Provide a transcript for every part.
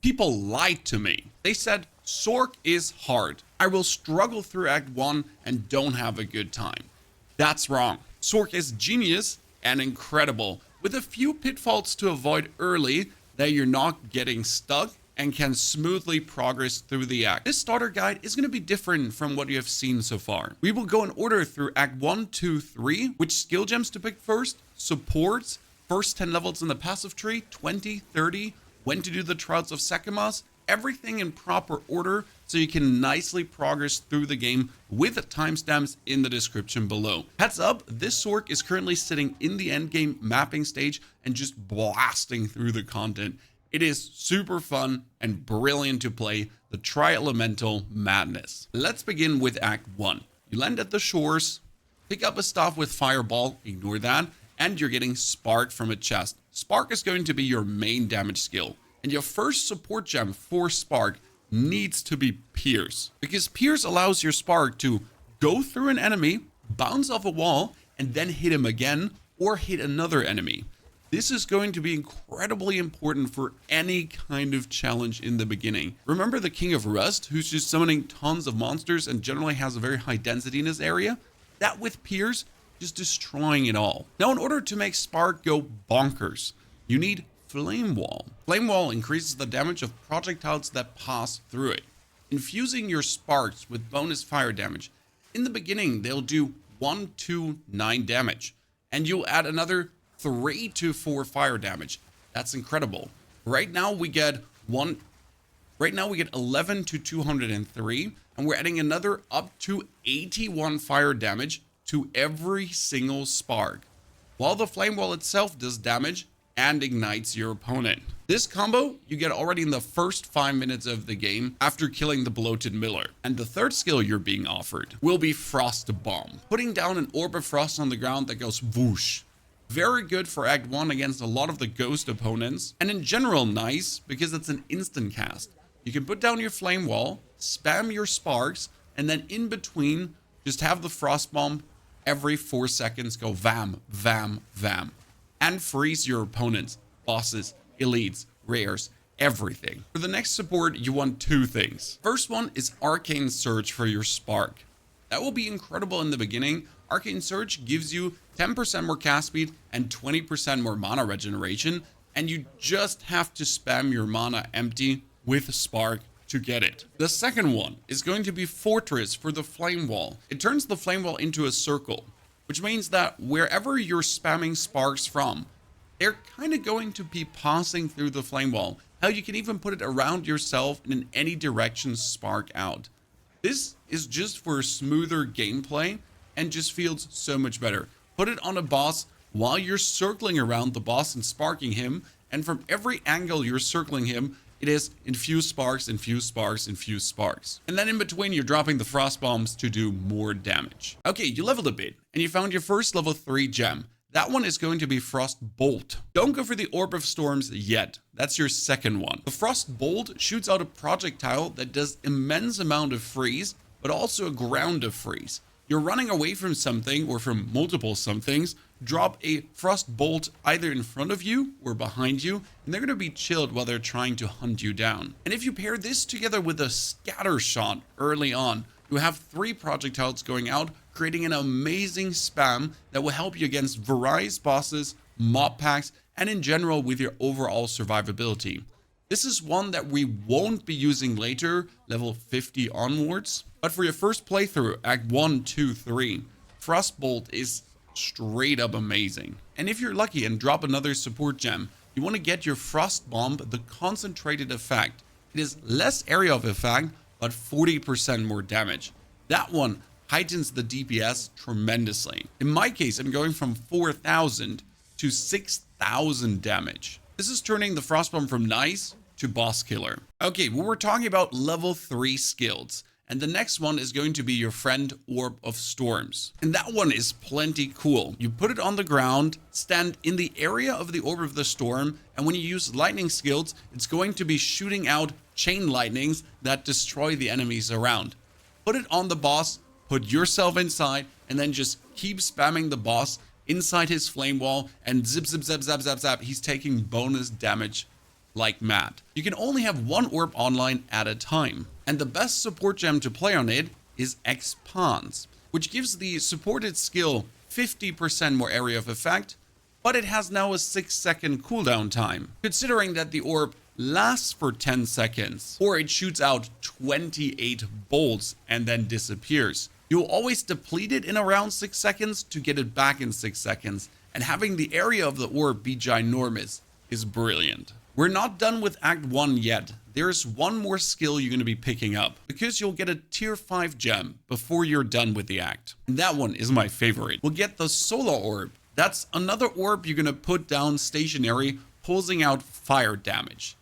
People lied to me. They said, Sorc is hard. I will struggle through Act 1 and don't have a good time. That's wrong. Sorc is genius and incredible, with a few pitfalls to avoid early that you're not getting stuck and can smoothly progress through the act. This starter guide is going to be different from what you have seen so far. We will go in order through Act 1, 2, 3, which skill gems to pick first, supports, first 10 levels in the passive tree, 20, 30, when to do the Trials of Sekhemas, everything in proper order so you can nicely progress through the game with timestamps in the description below. Heads up, this Sorc is currently sitting in the endgame mapping stage and just blasting through the content. It is super fun and brilliant to play the Tri-Elemental Madness. Let's begin with Act 1. You land at the shores, pick up a staff with Fireball, ignore that, and you're getting Spark from a chest. Spark is going to be your main damage skill. And your first support gem for Spark needs to be Pierce, because Pierce allows your Spark to go through an enemy, bounce off a wall, and then hit him again or hit another enemy. This is going to be incredibly important for any kind of challenge in the beginning. Remember the King of Rust, who's just summoning tons of monsters and generally has a very high density in his area? That with Pierce, just destroying it all. Now, in order to make Spark go bonkers, you need Flame Wall. Flame Wall increases the damage of projectiles that pass through it, infusing your sparks with bonus fire damage. In the beginning, they'll do 1, 2, 9 damage, and you'll add another 3 to 4 fire damage. That's incredible. Right now we get 11 to 203, and we're adding another up to 81 fire damage to every single spark, while the Flame Wall itself does damage and ignites your opponent. This combo you get already in the first 5 minutes of the game after killing the bloated Miller. And the third skill you're being offered will be Frost Bomb, putting down an orb of frost on the ground that goes whoosh. Very good for Act 1 against a lot of the ghost opponents, and in general nice because it's an instant cast. You can put down your Flame Wall, spam your sparks, and then in between just have the Frost Bomb every 4 seconds go vam, vam, vam, and freeze your opponents, bosses, elites, rares, everything. For the next support, you want 2 things. First one is Arcane Surge for your Spark. That will be incredible in the beginning. Arcane Surge gives you 10% more cast speed and 20% more mana regeneration, and you just have to spam your mana empty with Spark to get it. The second one is going to be Fortress for the Flame Wall. It turns the Flame Wall into a circle, which means that wherever you're spamming sparks from, they're kind of going to be passing through the Flame Wall. How you can even put it around yourself and in any direction spark out. This is just for smoother gameplay and just feels so much better. Put it on a boss while you're circling around the boss and sparking him, and from every angle you're circling him, it is infuse sparks, infuse sparks, infuse sparks. And then in between, you're dropping the frost bombs to do more damage. Okay, you leveled a bit, and you found your first level 3 gem. That one is going to be Frost Bolt. Don't go for the Orb of Storms yet. That's your second one. The Frost Bolt shoots out a projectile that does immense amount of freeze, but also a ground of freeze. You're running away from something or from multiple somethings, drop a Frost Bolt either in front of you or behind you, and they're going to be chilled while they're trying to hunt you down. And if you pair this together with a Scatter Shot early on, you have 3 projectiles going out, creating an amazing spam that will help you against various bosses, mob packs, and in general with your overall survivability. This is one that we won't be using later, level 50 onwards. But for your first playthrough, Act 1, 2, 3, Frostbolt is straight up amazing. And if you're lucky and drop another support gem, you want to get your Frost Bomb, the concentrated effect. It is less area of effect, but 40% more damage. That one heightens the DPS tremendously. In my case, I'm going from 4,000 to 6,000 damage. This is turning the Frostbomb from nice to boss killer. Okay, well, we're talking about level 3 skills. And the next one is going to be your friend Orb of Storms. And that one is plenty cool. You put it on the ground, stand in the area of the Orb of the Storm, and when you use lightning skills, it's going to be shooting out chain lightnings that destroy the enemies around. Put it on the boss, put yourself inside, and then just keep spamming the boss inside his flame wall, and zip, zip, zap, zap, zap, zap. He's taking bonus damage like mad. You can only have one orb online at a time, and the best support gem to play on it is Expanse, which gives the supported skill 50% more area of effect, but it has now a 6-second cooldown time. Considering that the orb lasts for 10 seconds, or it shoots out 28 bolts and then disappears, you'll always deplete it in around 6 seconds to get it back in 6 seconds, and having the area of the orb be ginormous is brilliant. We're not done with Act 1 yet. There's one more skill you're going to be picking up, because you'll get a tier 5 gem before you're done with the act. And that one is my favorite. We'll get the Solar Orb. That's another orb you're going to put down stationary, pulsing out fire damage.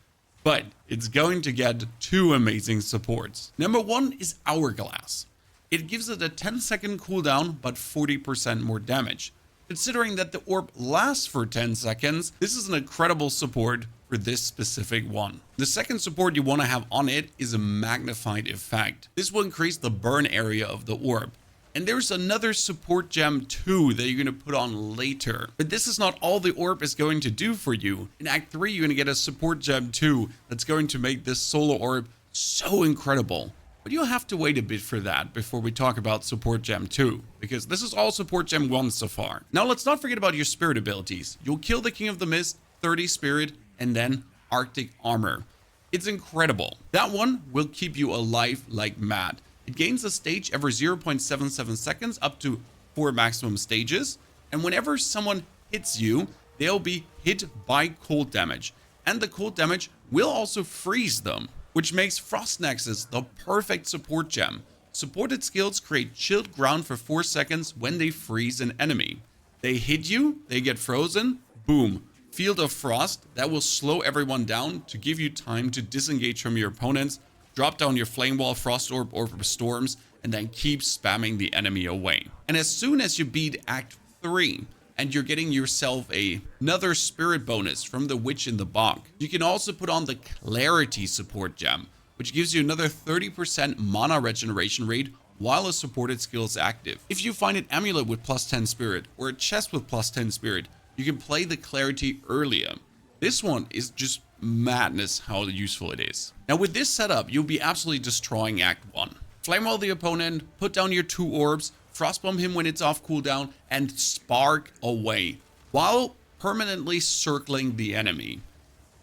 But it's going to get two amazing supports. Number one is Hourglass. It gives it a 10-second cooldown, but 40% more damage. Considering that the orb lasts for 10 seconds, this is an incredible support for this specific one. The second support you want to have on it is a magnified effect. This will increase the burn area of the orb. And there's another support gem too that you're going to put on later. But this is not all the orb is going to do for you. In Act 3, you're going to get a support gem too that's going to make this solar orb so incredible. But you'll have to wait a bit for that before we talk about support gem 2, because this is all support gem 1 so far. Now let's not forget about your spirit abilities. You'll kill the King of the Mist, 30 spirit, and then Arctic armor. It's incredible. That one will keep you alive like mad. It gains a stage every 0.77 seconds up to 4 maximum stages, and whenever someone hits you, they'll be hit by cold damage, and the cold damage will also freeze them, which makes Frost Nexus the perfect support gem. Supported skills create chilled ground for 4 seconds when they freeze an enemy. They hit you, they get frozen, boom. Field of Frost, that will slow everyone down to give you time to disengage from your opponents, drop down your Flame Wall, Frost Orb, Orb of Storms, and then keep spamming the enemy away. And as soon as you beat Act 3, and you're getting yourself another spirit bonus from the Witch in the Bog, you can also put on the Clarity support gem, which gives you another 30% mana regeneration rate while a supported skill is active. If you find an amulet with plus 10 spirit, or a chest with plus 10 spirit, you can play the Clarity earlier. This one is just madness how useful it is. Now with this setup, you'll be absolutely destroying Act 1. Flame wall the opponent, put down your 2 orbs, frostbomb him when it's off cooldown, and spark away while permanently circling the enemy.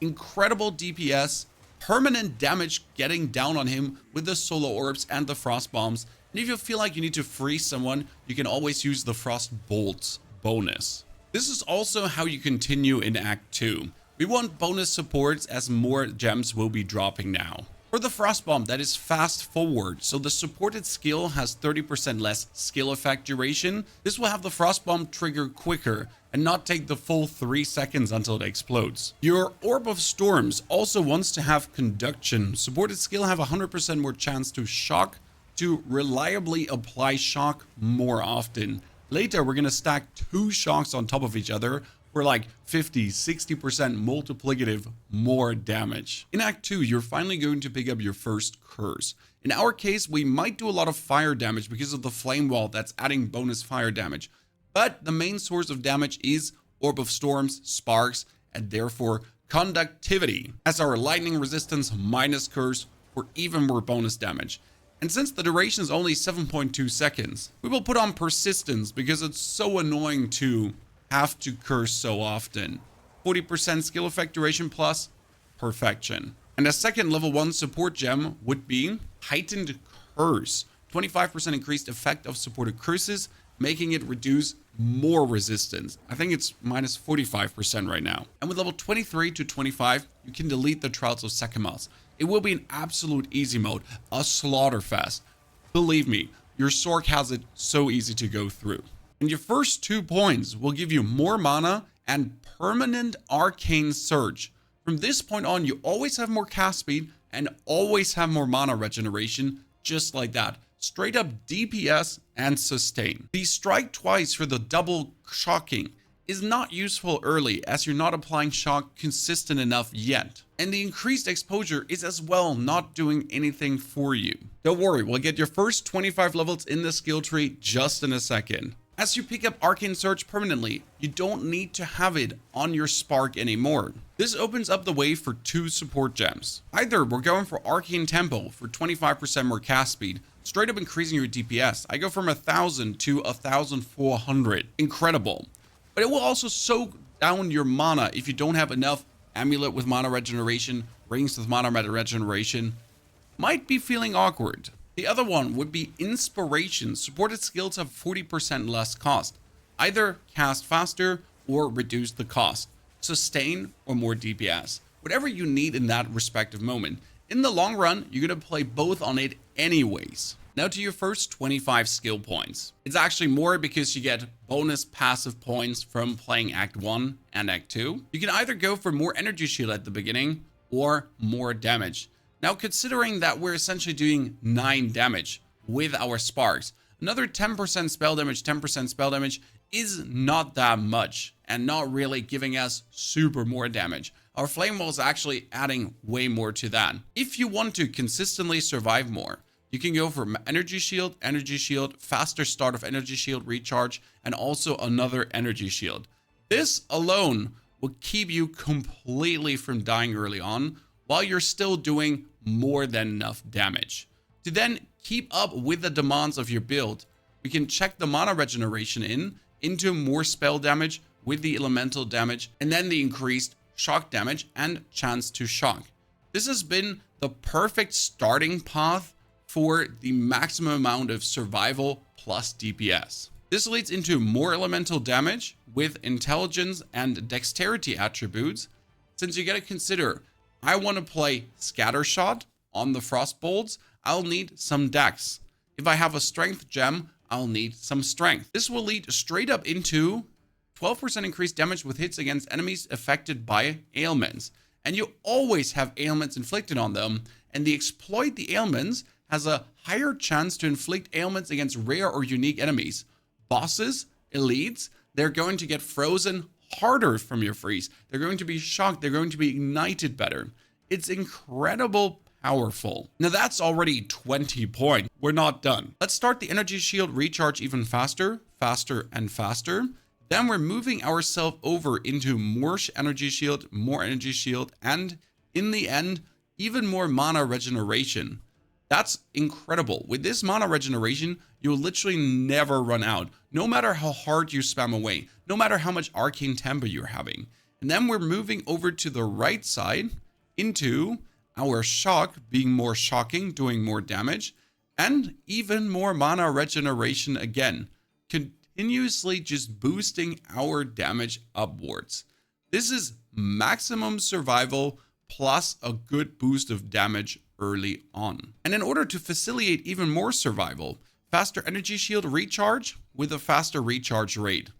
Incredible DPS, permanent damage getting down on him with the solar orbs and the frost bombs. And if you feel like you need to freeze someone, you can always use the frost bolts bonus. This is also how you continue in Act 2. We want bonus supports as more gems will be dropping now. For the frost bomb, that is fast forward, so the supported skill has 30% less skill effect duration. This will have the frost bomb trigger quicker and not take the full 3 seconds until it explodes. Your Orb of Storms also wants to have conduction. Supported skill have 100% more chance to shock, to reliably apply shock more often. Later, we're going to stack 2 shocks on top of each other for like 50-60% multiplicative more damage. In Act 2, you're finally going to pick up your first curse. In our case, we might do a lot of fire damage because of the flame wall that's adding bonus fire damage. But the main source of damage is Orb of Storms, Sparks, and therefore Conductivity, as our lightning resistance minus curse for even more bonus damage. And since the duration is only 7.2 seconds, we will put on Persistence because it's so annoying to have to curse so often. 40% skill effect duration plus Perfection. And a second level 1 support gem would be Heightened Curse. 25% increased effect of supported curses, making it reduce more resistance. I think it's minus 45% right now. And with level 23 to 25, you can delete the Trials of Sekhemas. It will be an absolute easy mode, a slaughterfest. Believe me, your Sorc has it so easy to go through. And your first 2 points will give you more mana and permanent arcane surge. From this point on, you always have more cast speed and always have more mana regeneration, just like that. Straight up DPS and sustain. The strike twice for the double shocking is not useful early, as you're not applying shock consistent enough yet. And the increased exposure is as well not doing anything for you. Don't worry, we'll get your first 25 levels in the skill tree just in a second. As you pick up Arcane Surge permanently, you don't need to have it on your Spark anymore. This opens up the way for 2 support gems. Either we're going for Arcane Tempo for 25% more cast speed, straight up increasing your DPS. I go from 1000 to 1400. Incredible. But it will also soak down your mana if you don't have enough. Amulet with mana regeneration, rings with mana regeneration. Might be feeling awkward. The other one would be Inspiration. Supported skills have 40% less cost. Either cast faster or reduce the cost. Sustain or more DPS. Whatever you need in that respective moment. In the long run, you're going to play both on it anyways. Now to your first 25 skill points. It's actually more because you get bonus passive points from playing Act 1 and Act 2. You can either go for more energy shield at the beginning or more damage. Now considering that we're essentially doing 9 damage with our sparks, another 10% spell damage is not that much and not really giving us super more damage. Our flame wall is actually adding way more to that. If you want to consistently survive more, you can go for energy shield, faster start of energy shield recharge, and also another energy shield. This alone will keep you completely from dying early on while you're still doing more than enough damage. To then keep up with the demands of your build, we can check the mana regeneration into more spell damage with the elemental damage, and then the increased shock damage and chance to shock. This has been the perfect starting path for the maximum amount of survival plus DPS. This leads into more elemental damage with intelligence and dexterity attributes, since you gotta consider, I want to play Scattershot on the Frostbolts, I'll need some dex. If I have a strength gem, I'll need some strength. This will lead straight up into 12% increased damage with hits against enemies affected by ailments. And you always have ailments inflicted on them, and the exploit the ailments has a higher chance to inflict ailments against rare or unique enemies. Bosses, elites, they're going to get frozen harder from your freeze. They're going to be shocked. They're going to be ignited better. It's incredible powerful. Now that's already 20 points. We're not done. Let's start the energy shield recharge even faster, and faster. Then we're moving ourselves over into more energy shield, and in the end, even more mana regeneration. That's incredible. With this mana regeneration, you'll literally never run out, no matter how hard you spam away, no matter how much arcane tempo you're having. And then we're moving over to the right side into our shock, being more shocking, doing more damage, and even more mana regeneration again, continuously just boosting our damage upwards. This is maximum survival plus a good boost of damage early on. And in order to facilitate even more survival, faster energy shield recharge with a faster recharge rate.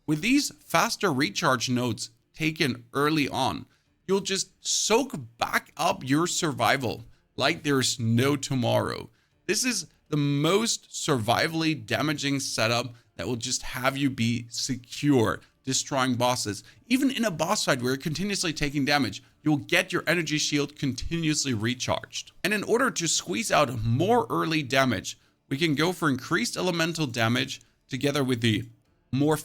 With these faster recharge nodes taken early on, you'll just soak back up your survival like there's no tomorrow. This is the most survivally damaging setup that will just have you be secure, destroying bosses. Even in a boss fight where you're continuously taking damage, you'll get your energy shield continuously recharged. And in order to squeeze out more early damage, we can go for increased elemental damage together with the more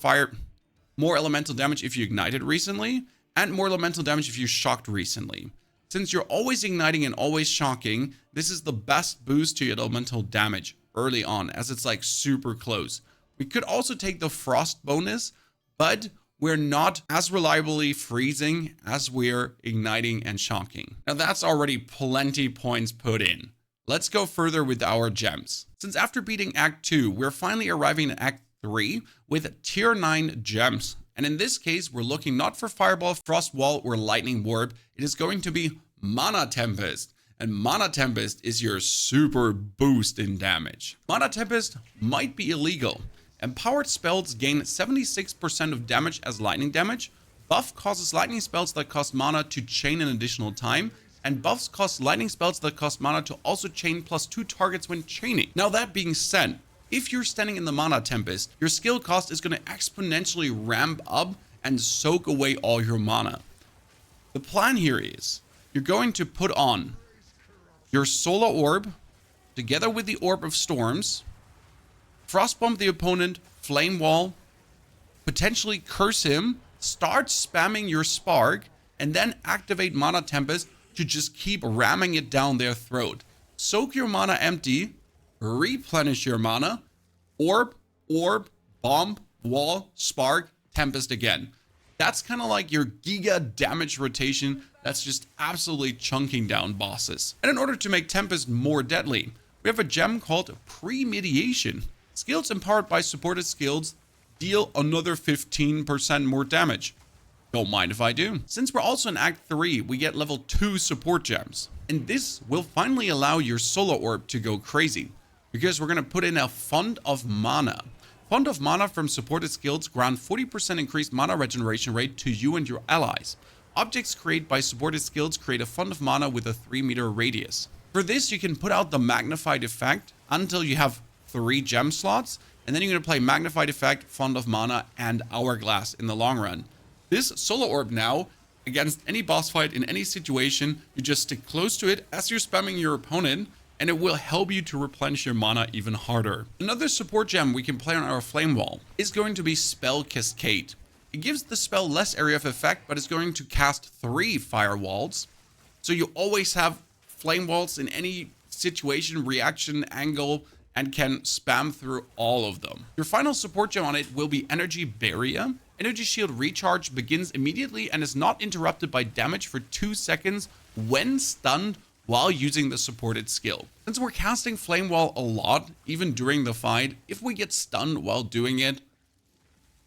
elemental damage if you ignited recently, and more elemental damage if you shocked recently. Since you're always igniting and always shocking, this is the best boost to your elemental damage early on, as it's like super close. We could also take the frost bonus, but we're not as reliably freezing as we're igniting and shocking. Now that's already plenty points put in. Let's go further with our gems. Since after beating Act 2, we're finally arriving at Act 3 with tier 9 gems. And in this case, we're looking not for Fireball, Frost Wall, or Lightning Warp. It is going to be Mana Tempest. And Mana Tempest is your super boost in damage. Mana Tempest might be illegal. Empowered spells gain 76% of damage as lightning damage. Buff causes lightning spells that cost mana to chain an additional time. And buffs cost lightning spells that cost mana to also chain +2 targets when chaining. Now that being said, if you're standing in the Mana Tempest, your skill cost is going to exponentially ramp up and soak away all your mana. The plan here is you're going to put on your Solar Orb together with the Orb of Storms, Frostbomb the opponent, Flame Wall, potentially curse him, start spamming your Spark, and then activate Mana Tempest to just keep ramming it down their throat. Soak your mana empty, replenish your mana, orb, bomb, wall, spark, Tempest again. That's kind of like your giga damage rotation that's just absolutely chunking down bosses. And in order to make Tempest more deadly, we have a gem called Premediation. Skills empowered by supported skills deal another 15% more damage. Don't mind if I do. Since we're also in Act 3, we get level 2 support gems. And this will finally allow your solo orb to go crazy, because we're going to put in a Fund of Mana. Fund of Mana from supported skills grant 40% increased mana regeneration rate to you and your allies. Objects created by supported skills create a Fund of Mana with a 3-meter radius. For this, you can put out the magnified effect until you have 3 gem slots, and then you're going to play magnified effect, Fund of Mana, and Hourglass in the long run. This solo orb now, against any boss fight in any situation, you just stick close to it as you're spamming your opponent, and it will help you to replenish your mana even harder. Another support gem we can play on our flame wall is going to be Spell Cascade. It gives the spell less area of effect, but it's going to cast 3 firewalls. So you always have flame walls in any situation, reaction, angle, and can spam through all of them. Your final support gem on it will be Energy Barrier. Energy Shield recharge begins immediately and is not interrupted by damage for 2 seconds when stunned while using the supported skill. Since we're casting Flame Wall a lot, even during the fight, if we get stunned while doing it,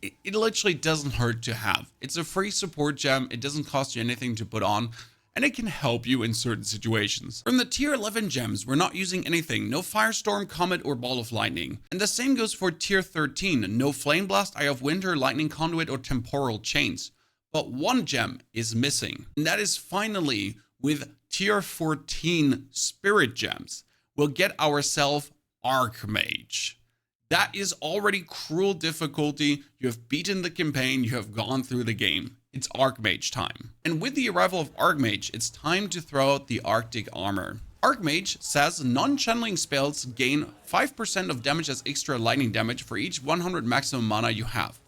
it literally doesn't hurt to have. It's a free support gem, it doesn't cost you anything to put on, and it can help you in certain situations. From the tier 11 gems, we're not using anything. No Firestorm, Comet, or Ball of Lightning. And the same goes for tier 13. No Flame Blast, Eye of Winter, Lightning Conduit, or Temporal Chains. But one gem is missing, and that is finally with tier 14 Spirit Gems. We'll get ourselves Archmage. That is already cruel difficulty. You have beaten the campaign, you have gone through the game. It's Archmage time. And with the arrival of Archmage, it's time to throw out the Arctic Armor. Archmage says non-channeling spells gain 5% of damage as extra lightning damage for each 100 maximum mana you have.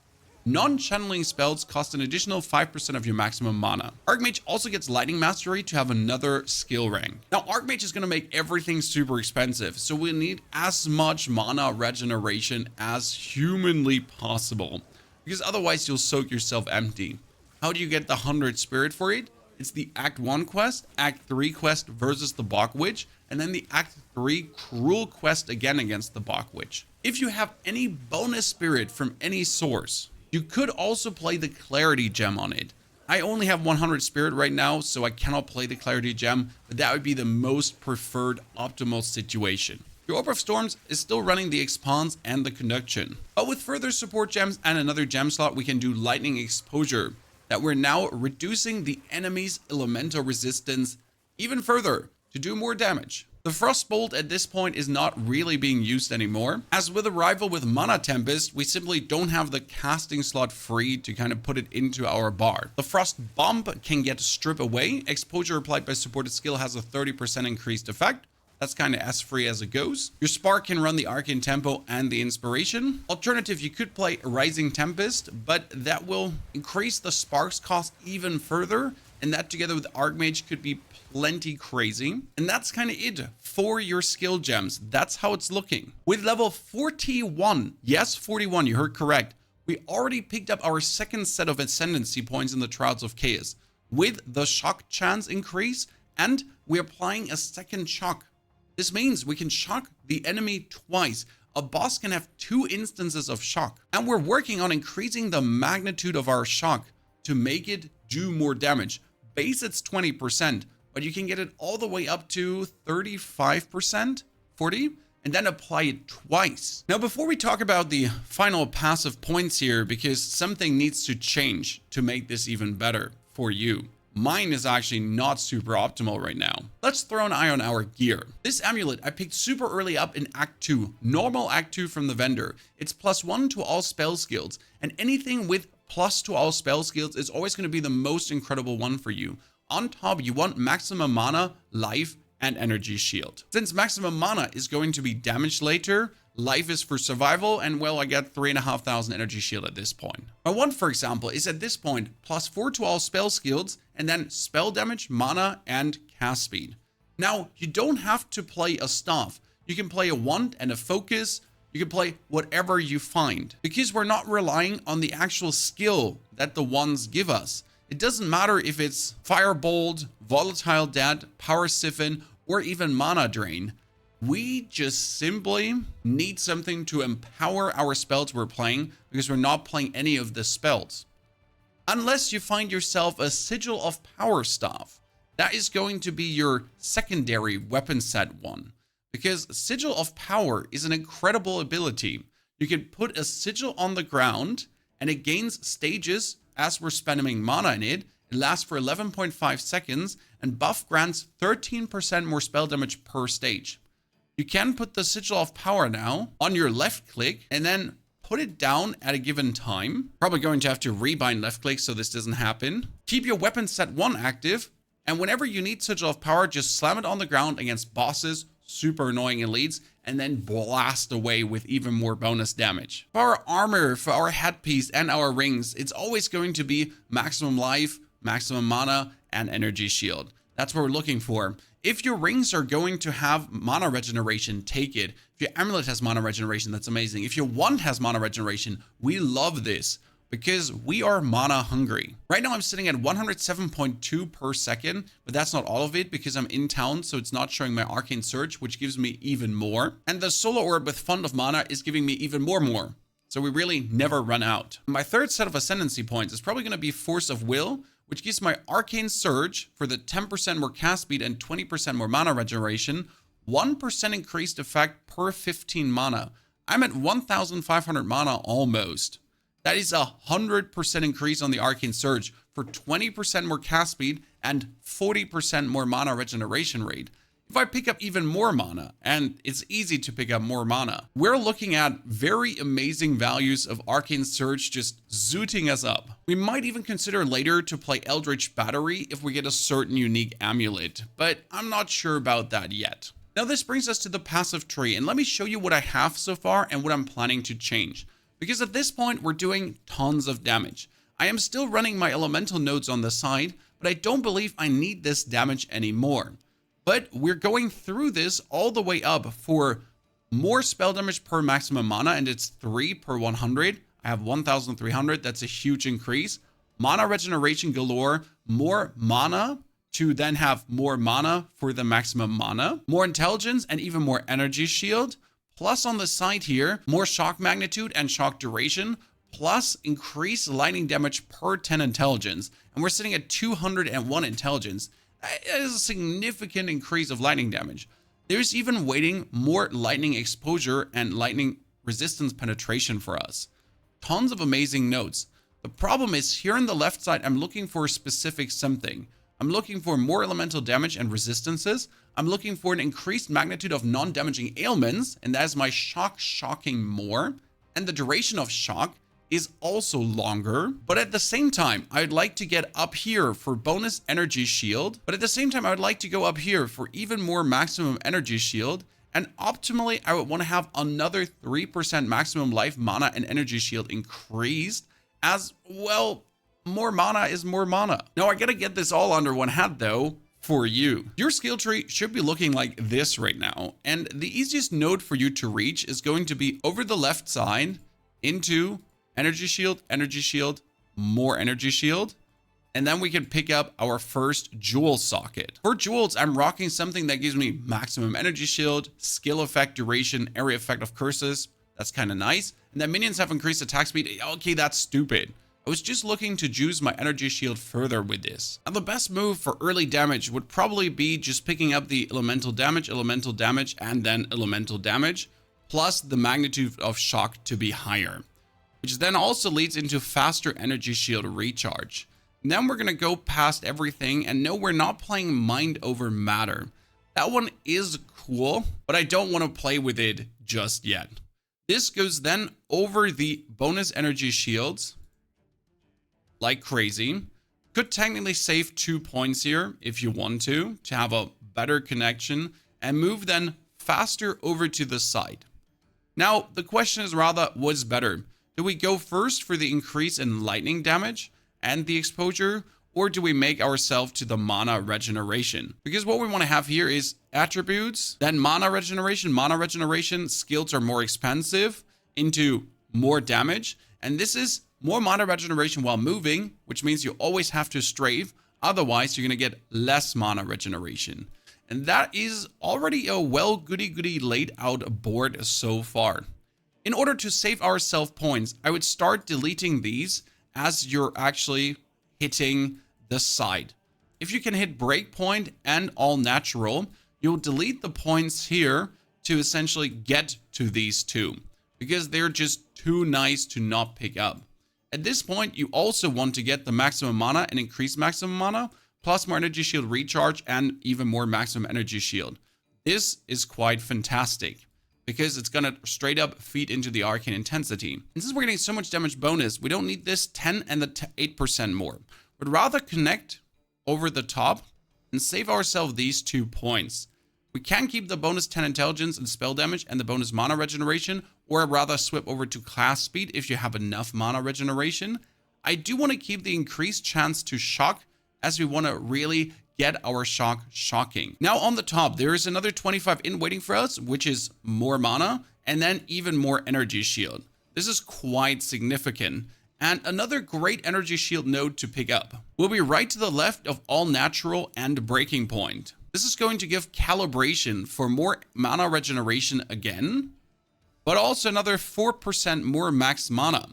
Non-channeling spells cost an additional 5% of your maximum mana. Archmage also gets Lightning Mastery to have another skill rank. Now, Archmage is going to make everything super expensive, so we need as much mana regeneration as humanly possible, because otherwise you'll soak yourself empty. How do you get the 100 spirit for it? It's the Act 1 quest, Act 3 quest versus the Bog Witch, and then the Act 3 Cruel quest again against the Bog Witch. If you have any bonus spirit from any source, you could also play the Clarity Gem on it. I only have 100 spirit right now, so I cannot play the Clarity Gem, but that would be the most preferred optimal situation. Your Orb of Storms is still running the Expanse and the Conduction, but with further support gems and another gem slot, we can do Lightning Exposure, that we're now reducing the enemy's elemental resistance even further to do more damage. The Frostbolt at this point is not really being used anymore, as with arrival with Mana Tempest, we simply don't have the casting slot free to kind of put it into our bar. The Frost Bomb can get stripped away. Exposure applied by supported skill has a 30% increased effect. That's kind of as free as it goes. Your Spark can run the Arcane Tempo and the Inspiration. Alternative, you could play Rising Tempest, but that will increase the Sparks cost even further, and that together with Archmage could be plenty crazy. And that's kind of it for your skill gems. That's how it's looking. With level 41, yes, 41, you heard correct, we already picked up our second set of Ascendancy points in the Trials of Chaos with the shock chance increase, and we're applying a second shock. This means we can shock the enemy twice. A boss can have 2 instances of shock, and we're working on increasing the magnitude of our shock to make it do more damage. Base it's 20%, but you can get it all the way up to 35%, 40%, and then apply it twice. Now, before we talk about the final passive points here, because something needs to change to make this even better for you. Mine is actually not super optimal right now. Let's throw an eye on our gear. This amulet I picked super early up in Act 2, normal Act 2 from the vendor. It's +1 to all spell skills, and anything with plus to all spell skills is always going to be the most incredible one for you. On top, you want maximum mana, life, and energy shield. Since maximum mana is going to be damage later, life is for survival, and well, I get 3,500 energy shield at this point. My one, for example, is at this point +4 to all spell skills, and then spell damage, mana, and cast speed. Now, you don't have to play a staff. You can play a wand and a focus. You can play whatever you find, because we're not relying on the actual skill that the wands give us. It doesn't matter if it's Firebolt, Volatile Dead, Power Siphon, or even Mana Drain. We just simply need something to empower our spells we're playing, because we're not playing any of the spells. Unless you find yourself a Sigil of Power staff. That is going to be your secondary weapon set one. Because Sigil of Power is an incredible ability. You can put a sigil on the ground, and it gains stages as we're spending mana in it. It lasts for 11.5 seconds, and buff grants 13% more spell damage per stage. You can put the Sigil of Power now on your left click, and then put it down at a given time. Probably going to have to rebind left click so this doesn't happen. Keep your weapon set 1 active, and whenever you need Sigil of Power, just slam it on the ground against bosses, super annoying elites, and then blast away with even more bonus damage. For our armor, for our headpiece, and our rings, it's always going to be maximum life, maximum mana, and energy shield. That's what we're looking for. If your rings are going to have mana regeneration, take it. If your amulet has mana regeneration, that's amazing. If your wand has mana regeneration, we love this, because we are mana hungry. Right now I'm sitting at 107.2 per second, but that's not all of it because I'm in town, so it's not showing my arcane surge, which gives me even more. And the solar orb with Fund of Mana is giving me even more. So we really never run out. My third set of ascendancy points is probably going to be Force of Will, which gives my arcane surge for the 10% more cast speed and 20% more mana regeneration, 1% increased effect per 15 mana. I'm at 1,500 mana almost. That is 100% increase on the Arcane Surge for 20% more cast speed and 40% more mana regeneration rate. If I pick up even more mana, and it's easy to pick up more mana, we're looking at very amazing values of Arcane Surge just zooting us up. We might even consider later to play Eldritch Battery if we get a certain unique amulet, but I'm not sure about that yet. Now this brings us to the passive tree, and let me show you what I have so far and what I'm planning to change. Because at this point, we're doing tons of damage. I am still running my elemental nodes on the side, but I don't believe I need this damage anymore. But we're going through this all the way up for more spell damage per maximum mana, and it's 3 per 100. I have 1,300. That's a huge increase. Mana regeneration galore, more mana to then have more mana for the maximum mana, more intelligence, and even more energy shield. Plus on the side here, more shock magnitude and shock duration, plus increased lightning damage per 10 intelligence. And we're sitting at 201 intelligence. That is a significant increase of lightning damage. There's even waiting more lightning exposure and lightning resistance penetration for us. Tons of amazing notes. The problem is here on the left side, I'm looking for a specific something. I'm looking for more elemental damage and resistances. I'm looking for an increased magnitude of non-damaging ailments, and that is my shock shocking more. And the duration of shock is also longer. But at the same time, I'd like to get up here for bonus energy shield. But at the same time, I would like to go up here for even more maximum energy shield. And optimally, I would want to have another 3% maximum life, mana, and energy shield increased as well. More mana is more mana. Now I gotta get this all under one hat though for you. Your skill tree should be looking like this right now. And the easiest node for you to reach is going to be over the left side into energy shield, more energy shield. And then we can pick up our first jewel socket. For jewels, I'm rocking something that gives me maximum energy shield, skill effect, duration, area effect of curses. That's kind of nice. And then minions have increased attack speed. Okay, that's stupid. I was just looking to juice my energy shield further with this. Now the best move for early damage would probably be just picking up the elemental damage, and then elemental damage, plus the magnitude of shock to be higher, which then also leads into faster energy shield recharge. And then we're gonna go past everything, and no, we're not playing mind over matter. That one is cool, but I don't want to play with it just yet. This goes then over the bonus energy shields like crazy. Could technically save 2 points here if you want to have a better connection, and move then faster over to the side. Now, the question is rather, what's better? Do we go first for the increase in lightning damage and the exposure, or do we make ourselves to the mana regeneration? Because what we want to have here is attributes, then mana regeneration. Mana regeneration skills are more expensive into more damage, and this is more mana regeneration while moving, which means you always have to strafe. Otherwise, you're going to get less mana regeneration. And that is already a well goody laid out board so far. In order to save ourselves points, I would start deleting these as you're actually hitting the side. If you can hit breakpoint and all natural, you'll delete the points here to essentially get to these two, because they're just too nice to not pick up. At this point, you also want to get the maximum mana and increase maximum mana, plus more energy shield recharge and even more maximum energy shield. This is quite fantastic because it's going to straight up feed into the arcane intensity. And since we're getting so much damage bonus, we don't need this 10 and the 8% more. We'd rather connect over the top and save ourselves these 2 points. We can keep the bonus 10 intelligence and spell damage and the bonus mana regeneration, or rather swap over to class speed if you have enough mana regeneration. I do want to keep the increased chance to shock, as we want to really get our shock shocking. Now on the top, there is another 25 in waiting for us, which is more mana and then even more energy shield. This is quite significant. And another great energy shield node to pick up will be right to the left of all natural and breaking point. This is going to give calibration for more mana regeneration again, but also another 4% more max mana.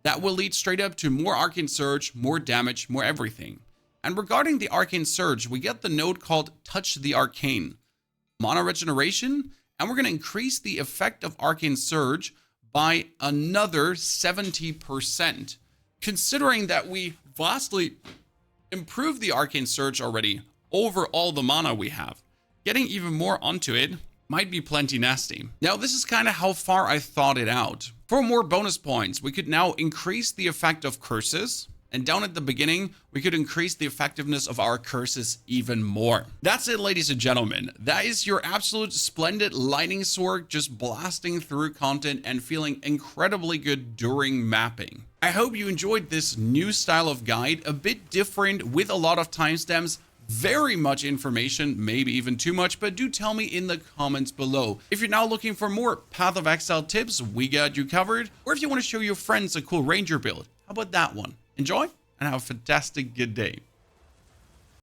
That will lead straight up to more arcane surge, more damage, more everything. And regarding the arcane surge, we get the node called Touch the Arcane. Mana regeneration, and we're going to increase the effect of arcane surge by another 70%. Considering that we vastly improved the arcane surge already over all the mana we have, getting even more onto it might be plenty nasty. Now, this is kind of how far I thought it out. For more bonus points, we could now increase the effect of curses. And down at the beginning, we could increase the effectiveness of our curses even more. That's it, ladies and gentlemen. That is your absolute splendid lightning sword, just blasting through content and feeling incredibly good during mapping. I hope you enjoyed this new style of guide, a bit different with a lot of timestamps, very much information, maybe even too much, but do tell me in the comments below. If you're now looking for more Path of Exile tips, we got you covered. Or if you want to show your friends a cool ranger build, how about that one? Enjoy and have a fantastic good day.